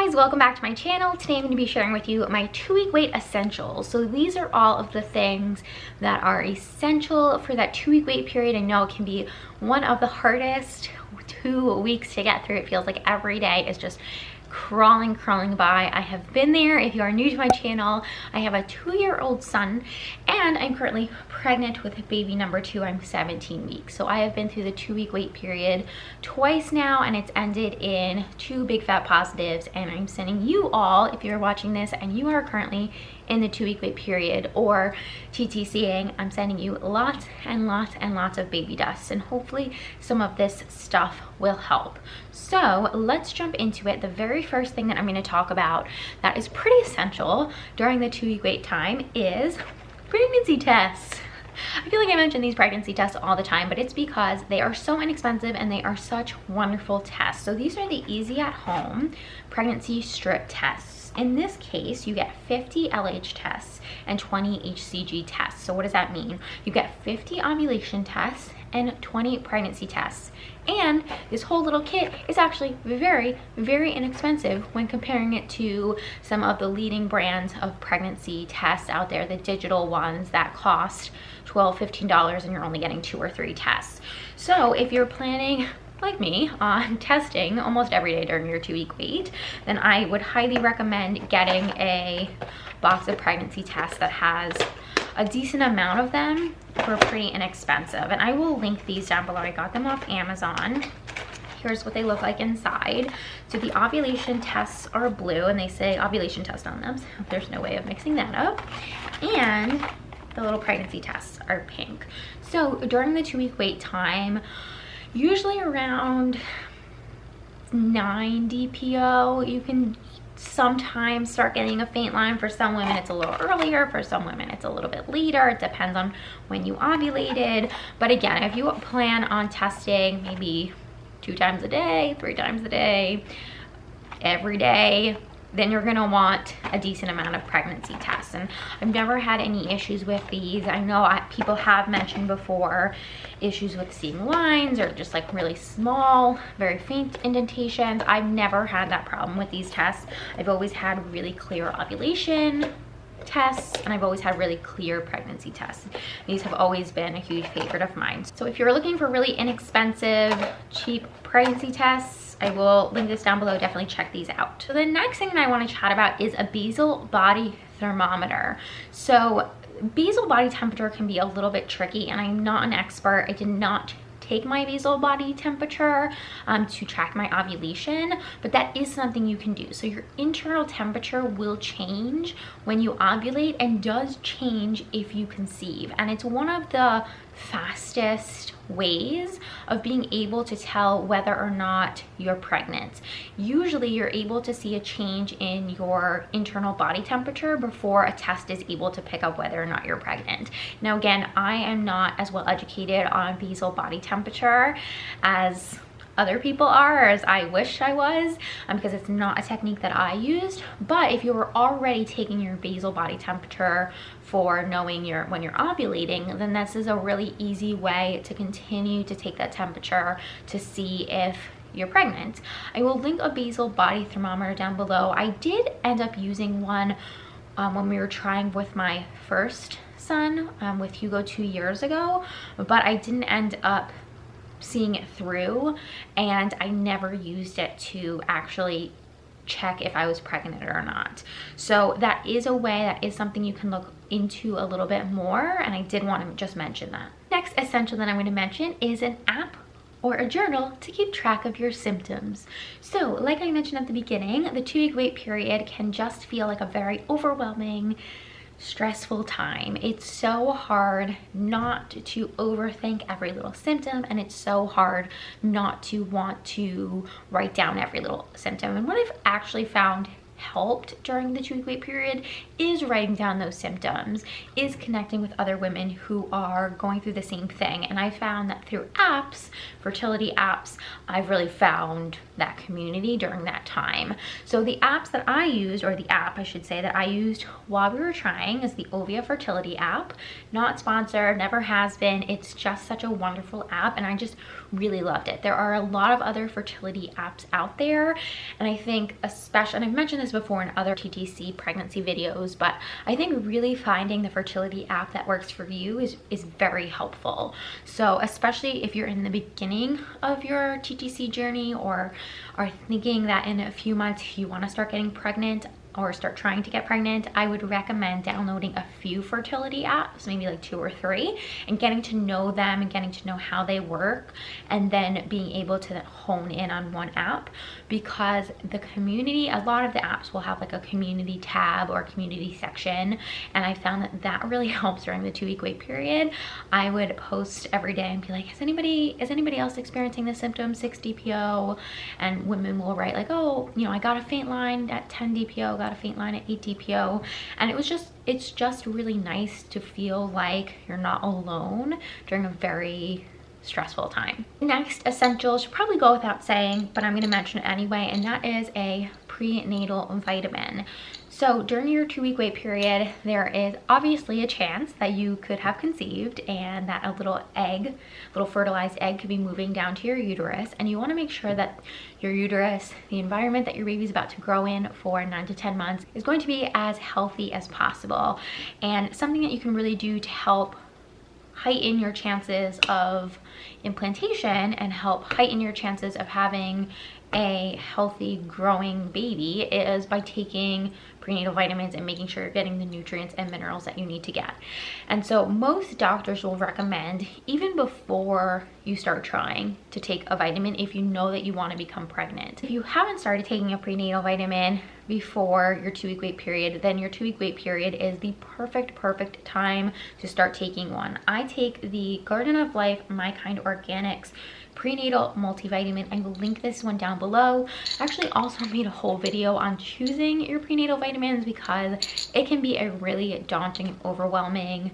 guys, welcome back to my channel. Today I'm going to be sharing with you my 2-week wait essentials. So these are all of the things that are essential for that 2-week wait period. I know it can be one of the hardest 2 weeks to get through. It feels like every day is just crawling by. I have been there. If you are new to my channel, I have a 2-year-old son and I'm currently pregnant with baby number 2. I'm 17 weeks. So I have been through the 2-week wait period twice now, and it's ended in 2 big fat positives. And I'm sending you all, if you're watching this and you are currently in the 2-week wait period or TTCing, I'm sending you lots and lots of baby dust, and hopefully some of this stuff will help. So let's jump into it. The very first thing that I'm going to talk about that is pretty essential during the 2-week wait time is pregnancy tests. I feel like I mention these pregnancy tests all the time, but it's because they are so inexpensive and they are such wonderful tests. So these are the easy at home pregnancy strip tests. In this case, you get 50 LH tests and 20 HCG tests. So what does that mean? You get 50 ovulation tests and 20 pregnancy tests. And this whole little kit is actually very inexpensive when comparing it to some of the leading brands of pregnancy tests out there, the digital ones that cost $12, $15, and you're only getting 2 or 3 tests. So if you're planning, like me, on testing almost every day during your 2-week wait, then I would highly recommend getting a box of pregnancy tests that has a decent amount of them for pretty inexpensive. And I will link these down below. I got them off Amazon. Here's what they look like inside. So the ovulation tests are blue and they say ovulation test on them. So there's no way of mixing that up. And the little pregnancy tests are pink. So during the 2-week wait time, usually around 9 DPO, you can sometimes start getting a faint line. For some women it's a little earlier, for some women it's a little bit later. It depends on when you ovulated. But again, if you plan on testing maybe 2 times a day, 3 times a day, every day, then you're gonna want a decent amount of pregnancy tests. And I've never had any issues with these. I know people have mentioned before issues with seeing lines or just like really small, very faint indentations. I've never had that problem with these tests. I've always had really clear ovulation tests, and I've always had really clear pregnancy tests. These have always been a huge favorite of mine. So if you're looking for really inexpensive, cheap pregnancy tests, I will link this down below. Definitely check these out. So the next thing that I want to chat about is a basal body thermometer. So basal body temperature can be a little bit tricky, and I'm not an expert. I did not take my basal body temperature to track my ovulation, but that is something you can do. So your internal temperature will change when you ovulate and does change if you conceive. And it's one of the fastest ways of being able to tell whether or not you're pregnant. Usually you're able to see a change in your internal body temperature before a test is able to pick up whether or not you're pregnant. Now again, I am not as well educated on basal body temperature as other people are, or as I wish I was, because it's not a technique that I used. But if you were already taking your basal body temperature for knowing when you're ovulating, then this is a really easy way to continue to take that temperature to see if you're pregnant. I will link a basal body thermometer down below. I did end up using one when we were trying with my first son with Hugo 2 years ago, but I didn't end up seeing it through, and I never used it to actually check if I was pregnant or not. So that is a way, that is something you can look into a little bit more, and I did want to just mention that. Next essential that I'm going to mention is an app or a journal to keep track of your symptoms. So like I mentioned at the beginning, the 2-week wait period can just feel like a very overwhelming, stressful time. It's so hard not to overthink every little symptom, and it's so hard not to want to write down every little symptom. And what I've actually found helped during the 2-week wait period is writing down those symptoms, is connecting with other women who are going through the same thing. And I found that through apps, fertility apps, I've really found that community during that time. So the apps that I used, or the app I should say that I used while we were trying, is the OVULATION fertility app. Not sponsored, never has been. It's just such a wonderful app and I just really loved it. There are a lot of other fertility apps out there, and I think especially, and I've mentioned this before in other TTC pregnancy videos, but I think really finding the fertility app that works for you is very helpful. So especially if you're in the beginning of your TTC journey or are thinking that in a few months you want to start getting pregnant or start trying to get pregnant, I would recommend downloading a few fertility apps, maybe like 2 or 3, and getting to know them and getting to know how they work, and then being able to hone in on one app, because the community, a lot of the apps will have like a community tab or a community section, and I found that that really helps during the 2-week wait period. I would post every day and be like, is anybody else experiencing the symptoms 6 DPO? And women will write like, oh, you know, I got a faint line at 10 DPO, got a faint line at 8 DPO. And it's just really nice to feel like you're not alone during a very stressful time. Next essential should probably go without saying, but I'm going to mention it anyway, and that is a prenatal vitamin. So during your 2-week wait period, there is obviously a chance that you could have conceived and that a little fertilized egg could be moving down to your uterus, and you want to make sure that your uterus, the environment that your baby's about to grow in for 9 to 10 months, is going to be as healthy as possible. And something that you can really do to help heighten your chances of implantation and help heighten your chances of having a healthy growing baby is by taking prenatal vitamins and making sure you're getting the nutrients and minerals that you need to get. And so most doctors will recommend, even before you start trying, to take a vitamin if you know that you want to become pregnant. If you haven't started taking a prenatal vitamin before your 2-week wait period, then your 2-week wait period is the perfect time to start taking one. I take the Garden of Life My Kind Organics prenatal multivitamin. I will link this one down below. I actually also made a whole video on choosing your prenatal vitamins because it can be a really daunting and overwhelming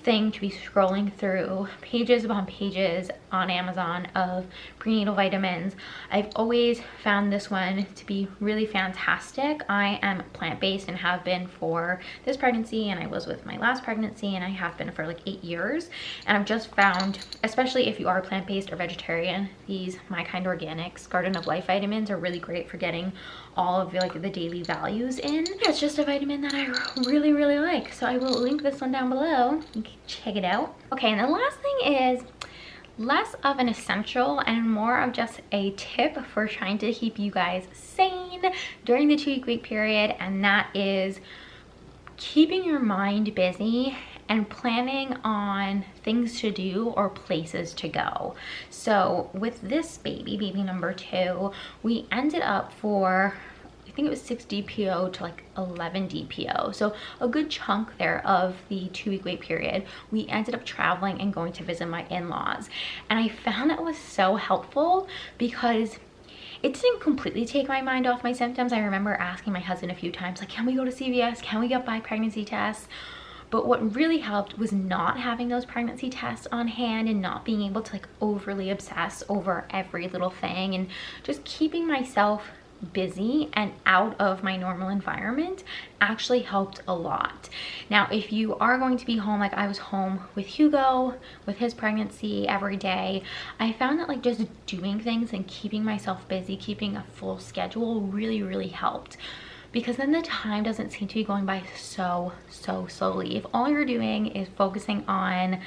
thing to be scrolling through pages upon pages on Amazon of prenatal vitamins. I've always found this one to be really fantastic. I am plant-based and have been for this pregnancy, and I was with my last pregnancy, and I have been for like 8 years. And I've just found, especially if you are plant-based or vegetarian, these My Kind Organics Garden of Life vitamins are really great for getting all of like the daily values in. It's just a vitamin that I really like, so I will link this one down below. You can check it out. Okay, and the last thing is less of an essential and more of just a tip for trying to keep you guys sane during the 2-week wait period, and that is keeping your mind busy and planning on things to do or places to go. So with this baby number 2, we ended up for, I think it was 6 DPO to like 11 DPO. So a good chunk there of the 2-week wait period, we ended up traveling and going to visit my in-laws. And I found that was so helpful because it didn't completely take my mind off my symptoms. I remember asking my husband a few times, like, can we go to CVS? Can we get by pregnancy tests? But what really helped was not having those pregnancy tests on hand and not being able to like overly obsess over every little thing, and just keeping myself busy and out of my normal environment actually helped a lot. Now, if you are going to be home, like I was home with Hugo with his pregnancy every day, I found that like just doing things and keeping myself busy, keeping a full schedule really helped, because then the time doesn't seem to be going by so slowly. If all you're doing is focusing on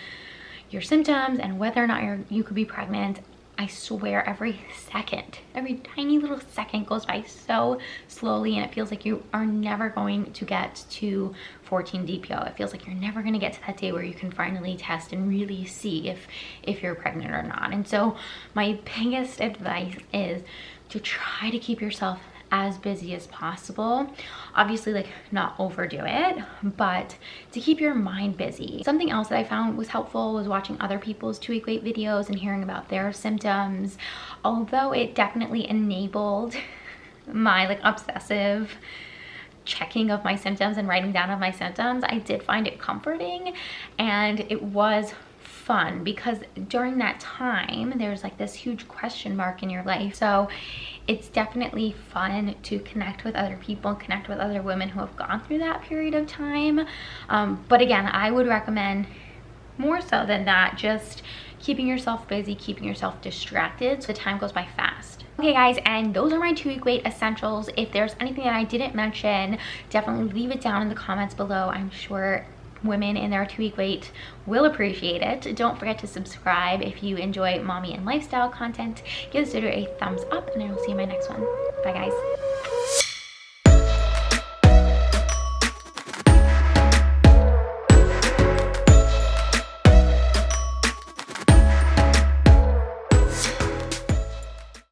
your symptoms and whether or not you could be pregnant, I swear every tiny little second goes by so slowly, and it feels like you are never going to get to 14 DPO. It feels like you're never going to get to that day where you can finally test and really see if you're pregnant or not. And so my biggest advice is to try to keep yourself as busy as possible. Obviously, like, not overdo it, but to keep your mind busy. Something else that I found was helpful was watching other people's 2-week wait videos and hearing about their symptoms. Although it definitely enabled my like obsessive checking of my symptoms and writing down of my symptoms, I did find it comforting, and it was fun because during that time there's like this huge question mark in your life. So it's definitely fun to connect with other people, connect with other women who have gone through that period of time. But again, I would recommend more so than that, just keeping yourself busy, keeping yourself distracted so the time goes by fast. Okay guys, and those are my 2-week wait essentials. If there's anything that I didn't mention, definitely leave it down in the comments below. I'm sure women in their 2-week wait will appreciate it. Don't forget to subscribe if you enjoy mommy and lifestyle content. Give this video a thumbs up, and I will see you in my next one. Bye guys.